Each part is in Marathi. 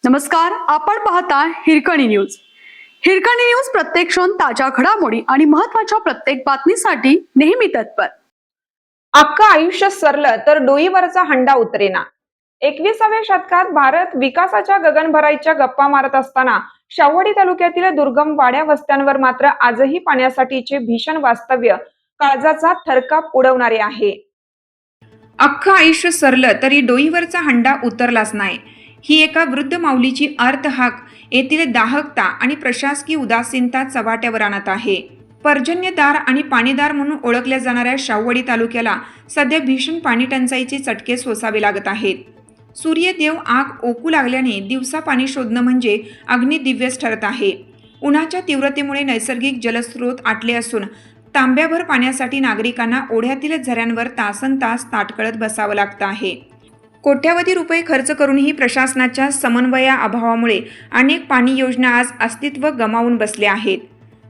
नमस्कार, आपण पाहता हिरकणी न्यूज. हिरकणी न्यूज प्रत्येक क्षण ताज्या घडामोडी आणि महत्त्वाच्या प्रत्येक बातमीसाठी नेहमी तत्पर. अख्खं आयुष्य सरलं तर डोईवरचा हंडा उतरेना. 21व्या शतकात भारत विकासाच्या गगनभराईच्या गप्पा मारत असताना शाहूवाडी तालुक्यातील दुर्गम वाड्या वस्त्यांवर मात्र आजही पाण्यासाठीचे भीषण वास्तव्य काळजाचा थरकाप उडवणारे आहे. अख्खं आयुष्य सरलं तरी डोईवरचा हंडा उतरलाच नाही, ही एका वृद्ध माऊलीची अर्थहाक येथील दाहकता आणि प्रशासकीय उदासीनता चव्हाट्यावर आणत आहे. पर्जन्यदार आणि पाणीदार म्हणून ओळखल्या जाणाऱ्या शाहूवाडी तालुक्याला सध्या भीषण पाणी टंचाईचे चटके सोसावे लागत आहेत. सूर्यदेव आग ओकू लागल्याने दिवसा पाणी शोधणं म्हणजे अग्निदिव्यच ठरत आहे. उन्हाच्या तीव्रतेमुळे नैसर्गिक जलस्रोत आटले असून तांब्याभर पाण्यासाठी नागरिकांना ओढ्यातील झऱ्यांवर तासनतास ताटकळत बसावं लागतं आहे. कोट्यावधी रुपये खर्च करूनही प्रशासनाच्या समन्वयाअभावामुळे अनेक पाणी योजना आज अस्तित्व गमावून बसल्या आहेत.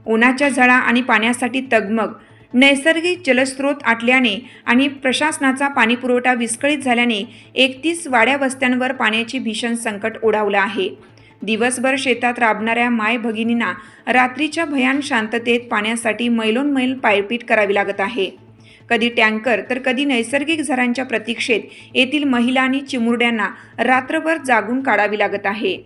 उन्हाच्या झळा आणि पाण्यासाठी तगमग, नैसर्गिक जलस्रोत आटल्याने आणि प्रशासनाचा पाणीपुरवठा विस्कळीत झाल्याने 31 वाड्या वस्त्यांवर पाण्याचे भीषण संकट ओढावलं आहे. दिवसभर शेतात राबणाऱ्या माय भगिनींना रात्रीच्या भयान शांततेत पाण्यासाठी मैलोनमैल पायपीट करावी लागत आहे. कधी टँकर तर कधी नैसर्गिक झऱ्यांच्या प्रतीक्षेत येथील महिला आणि चिमुरड्यांना रात्रभर जागून काढावी लागत आहे.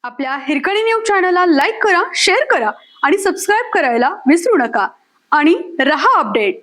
आपल्या हिरकणी न्यूज चॅनलला लाईक करा, शेअर करा आणि सबस्क्राईब करायला विसरू नका आणि रहा अपडेट.